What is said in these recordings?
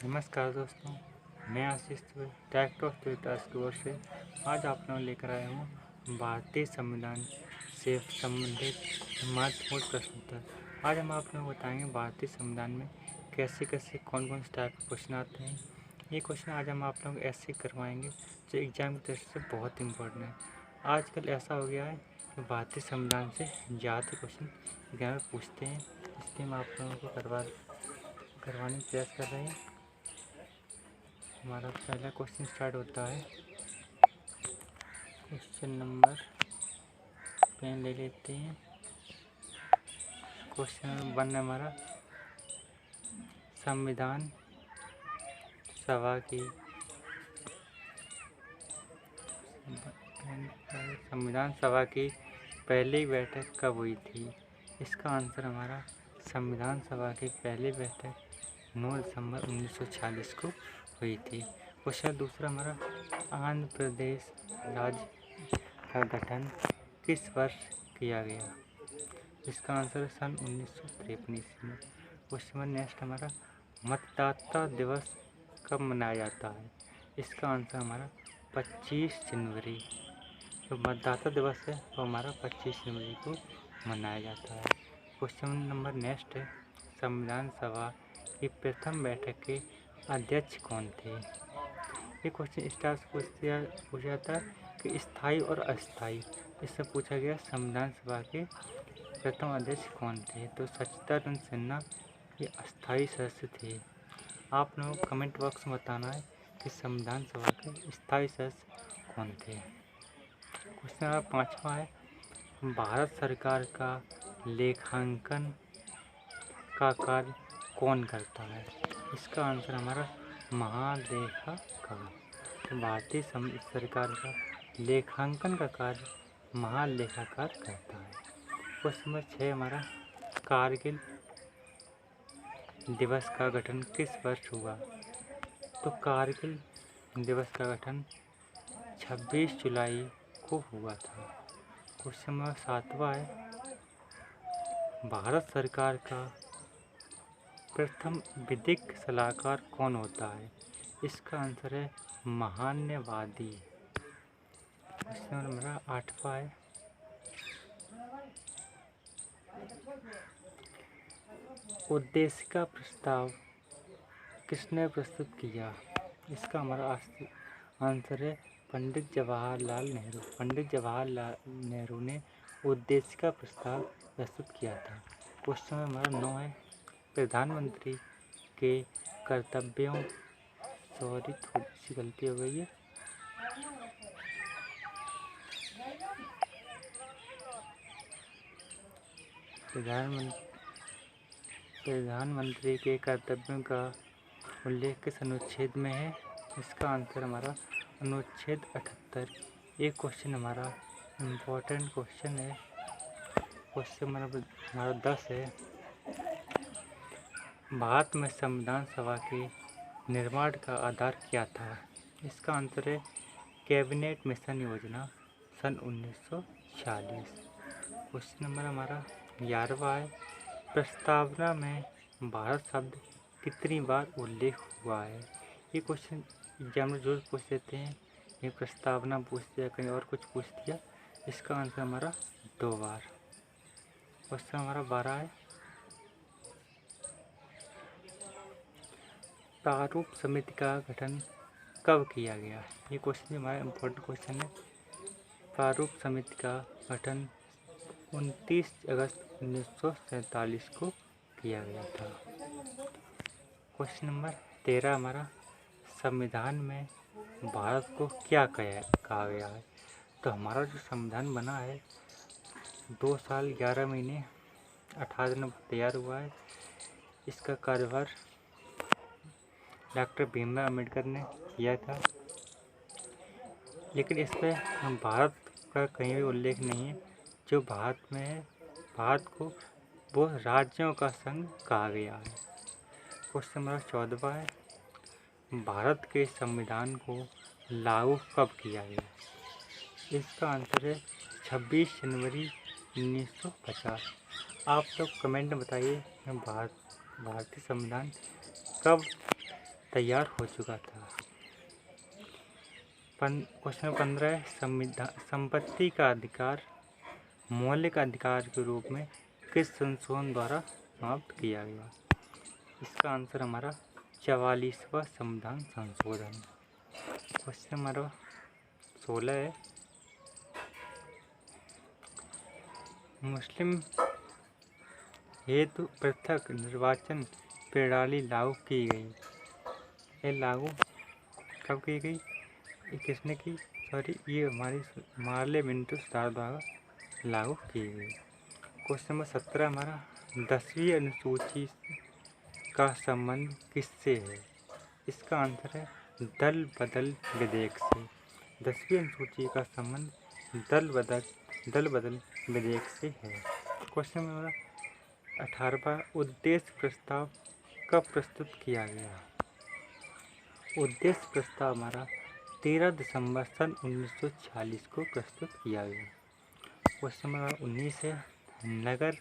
नमस्कार दोस्तों, मैं आशीष टैक्ट ऑफ टास्क की ओर से आज आप लोगों लेकर आया हूँ भारतीय संविधान से संबंधित महत्वपूर्ण प्रश्न उत्तर। आज हम आप लोगों को बताएंगे भारतीय संविधान में कैसे कैसे कौन कौन से टाइप के क्वेश्चन आते हैं। ये क्वेश्चन आज हम आप लोगों को ऐसे करवाएंगे जो एग्जाम की दृष्टि से बहुत इंपॉर्टेंट है। आजकल ऐसा हो गया है कि भारतीय संविधान से ज़्यादा क्वेश्चन एग्जाम में पूछते हैं, इसलिए हम आप लोगों को करवाने का प्रयास कर रहे हैं। हमारा पहला क्वेश्चन स्टार्ट होता है। क्वेश्चन नंबर पेन ले लेते हैं। क्वेश्चन नंबर 1 हमारा संविधान सभा की पहली बैठक कब हुई थी? इसका आंसर हमारा संविधान सभा की पहली बैठक 9 दिसंबर 1946 को हुई थी। क्वेश्चन दूसरा हमारा आंध्र प्रदेश राज्य का गठन किस वर्ष किया गया? इसका आंसर सन 1953 ईस्वी में। क्वेश्चन नेक्स्ट हमारा मतदाता दिवस कब मनाया जाता है? इसका आंसर हमारा 25 जनवरी। तो मतदाता दिवस है तो हमारा 25 जनवरी को मनाया जाता है। क्वेश्चन नंबर नेक्स्ट है संविधान सभा की प्रथम बैठक के अध्यक्ष कौन थे? ये क्वेश्चन स्टार पूछा जाता है कि स्थायी और अस्थायी। इससे पूछा गया संविधान सभा के प्रथम अध्यक्ष कौन थे? तो सच्चिदानंद सिन्हा ये अस्थायी सदस्य थे। आप लोगों को कमेंट बॉक्स में बताना है कि संविधान सभा के स्थायी सदस्य कौन थे। क्वेश्चन नंबर 5वां है भारत सरकार का लेखांकन का कार्य कौन करता है? इसका आंसर हमारा महालेखाकार। तो भारतीय सरकार का लेखांकन का कार्य महालेखाकार करता है। क्वेश्चन नंबर 6 हमारा कारगिल दिवस का गठन किस वर्ष हुआ? तो कारगिल दिवस का गठन 26 जुलाई को हुआ था। क्वेश्चन नंबर 7वां है भारत सरकार का प्रथम विधिक सलाहकार कौन होता है? इसका आंसर है महान्यवादी। क्वेश्चन नंबर 8वां है उद्देशिका प्रस्ताव किसने प्रस्तुत किया? इसका हमारा आंसर है पंडित जवाहरलाल नेहरू। पंडित जवाहरलाल नेहरू ने उद्देशिका प्रस्ताव प्रस्तुत किया था। क्वेश्चन हमारा 9 है प्रधानमंत्री के कर्तव्यों थोड़ी सी गलती हो गई है। प्रधानमंत्री के कर्तव्यों का उल्लेख किस अनुच्छेद में है? इसका आंसर हमारा अनुच्छेद 78। एक क्वेश्चन हमारा इम्पोर्टेंट क्वेश्चन है। क्वेश्चन हमारा 10 है भारत में संविधान सभा के निर्माण का आधार क्या था? इसका आंसर है कैबिनेट मिशन योजना सन 1946। क्वेश्चन नंबर हमारा 11वां है प्रस्तावना में भारत शब्द कितनी बार उल्लेख हुआ है? ये क्वेश्चन एग्जाम में जरूर पूछ देते हैं। ये प्रस्तावना पूछ दिया कहीं और कुछ पूछ दिया। इसका आंसर हमारा 2 बार। क्वेश्चन हमारा 12 है प्रारूप समिति का गठन कब किया गया? ये क्वेश्चन हमारा इम्पोर्टेंट क्वेश्चन है। प्रारूप समिति का गठन 29 अगस्त 1947 को किया गया था। क्वेश्चन नंबर 13 हमारा संविधान में भारत को क्या कहा गया है? तो हमारा जो संविधान बना है 2 साल 11 महीने 18 दिन तैयार हुआ है। इसका कार्यभार डॉक्टर भीमराव अम्बेडकर ने किया था, लेकिन इस पर भारत का कहीं भी उल्लेख नहीं है। जो भारत में है, भारत को वो राज्यों का संघ कहा गया है। क्वेश्चन नंबर 14वां है भारत के संविधान को लागू कब किया गया? इसका आंसर है 26 जनवरी 1950। आप लोग कमेंट में बताइए भारतीय संविधान कब तैयार हो चुका था। क्वेश्चन 15 है, संपत्ति का अधिकार मौलिक अधिकार के रूप में किस संशोधन द्वारा समाप्त किया गया? इसका आंसर हमारा 44वां संविधान संशोधन। क्वेश्चन नंबर 16 है, मुस्लिम हेतु पृथक निर्वाचन प्रणाली लागू की गई। ये लागू कब की गई? ये किसने की? ये हमारी पार्लियामेंट सुधार द्वारा लागू की गई। क्वेश्चन नंबर 17 हमारा, 10वीं अनुसूची का संबंध किससे है? इसका आंसर है दल बदल विधेयक से। 10वीं अनुसूची का संबंध दल बदल विधेयक से है। क्वेश्चन नंबर 18वां, उद्देश्य प्रस्ताव कब प्रस्तुत किया गया? उद्देश्य प्रस्ताव हमारा 13 दिसंबर सन 1946 को प्रस्तुत किया गया। क्वेश्चन नंबर 19 है, नगर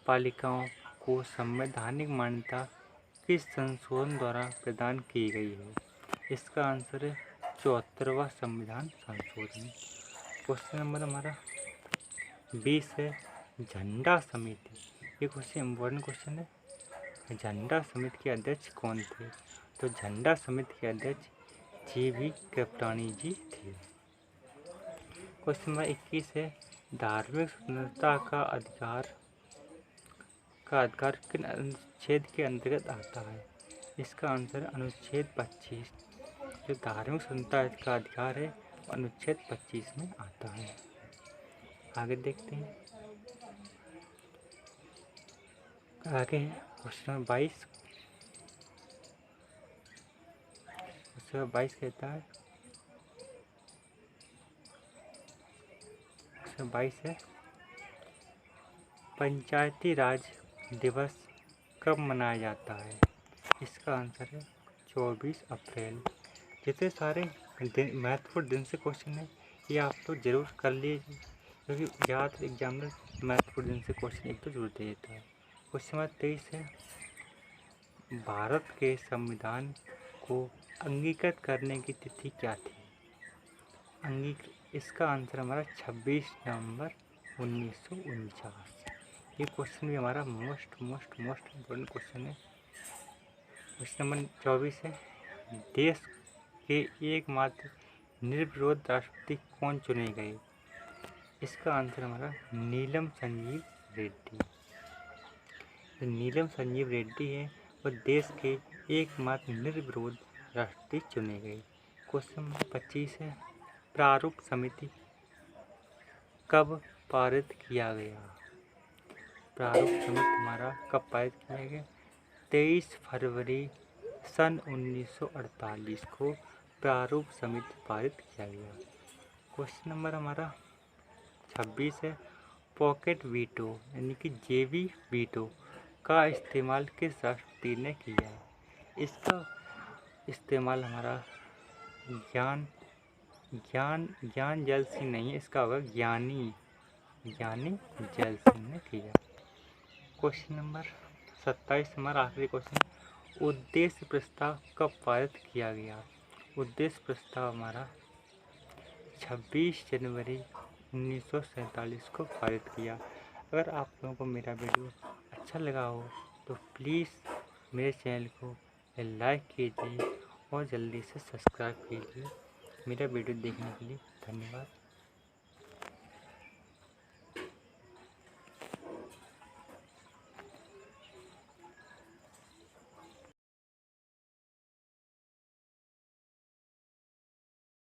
पालिकाओं को संवैधानिक मान्यता किस संशोधन द्वारा प्रदान की गई है? इसका आंसर है 74वां संविधान संशोधन। क्वेश्चन नंबर हमारा 20 है, झंडा समिति। ये क्वेश्चन इम्पोर्टेंट क्वेश्चन है। झंडा समिति के अध्यक्ष कौन थे? तो झंडा समिति के अध्यक्ष जी.वी. कृपलानी जी थे। क्वेश्चन नंबर 21 है, धार्मिक स्वतंत्रता का अधिकार किन अनुच्छेद के अंतर्गत आता है? इसका आंसर अनुच्छेद 25। जो धार्मिक स्वतंत्रता का अधिकार है अनुच्छेद 25 में आता है। आगे देखते हैं। आगे है क्वेश्चन नंबर 22। क्वेश्चन नंबर 22 कहता है, क्वेश्चन 22 है, पंचायती राज दिवस कब मनाया जाता है? इसका आंसर है 24 अप्रैल। जितने सारे महत्वपूर्ण दिन से क्वेश्चन है ये आप तो जरूर कर लीजिए, क्योंकि ज़्यादातर एग्जाम में महत्वपूर्ण दिन से क्वेश्चन एक तो जरूर दे देता है। क्वेश्चन नंबर 23 है, भारत के संविधान को अंगीकृत करने की तिथि क्या थी? इसका आंसर हमारा 26 नवंबर 1949। ये क्वेश्चन भी हमारा मोस्ट इम्पोर्टेंट क्वेश्चन है। क्वेश्चन नंबर 24 है, देश के एकमात्र निर्विरोध राष्ट्रपति कौन चुने गए? इसका आंसर हमारा नीलम संजीव रेड्डी। नीलम संजीव रेड्डी है वो देश के एकमात्र निर्विरोध राष्ट्रपति चुने गए। क्वेश्चन नंबर 25 है, प्रारूप समिति कब पारित किया गया? प्रारूप समिति हमारा कब पारित किया गया? 23 फरवरी सन 1948 को प्रारूप समिति पारित किया गया। क्वेश्चन नंबर हमारा 26 है, पॉकेट वीटो यानी कि जेवी वीटो का इस्तेमाल किस राष्ट्रपति ने किया? इसका इस्तेमाल हमारा ज्ञान जैल सिंह नहीं है, इसका होगा ज्ञानी जैल सिंह ने किया। क्वेश्चन नंबर 27 हमारा आखिरी क्वेश्चन, उद्देश्य प्रस्ताव कब पारित किया गया? उद्देश्य प्रस्ताव हमारा 26 जनवरी 1947 को पारित किया। अगर आप लोगों को मेरा वीडियो अच्छा लगा हो तो प्लीज़ मेरे चैनल को लाइक कीजिए और जल्दी से सब्सक्राइब कीजिए। मेरा वीडियो देखने के लिए धन्यवाद।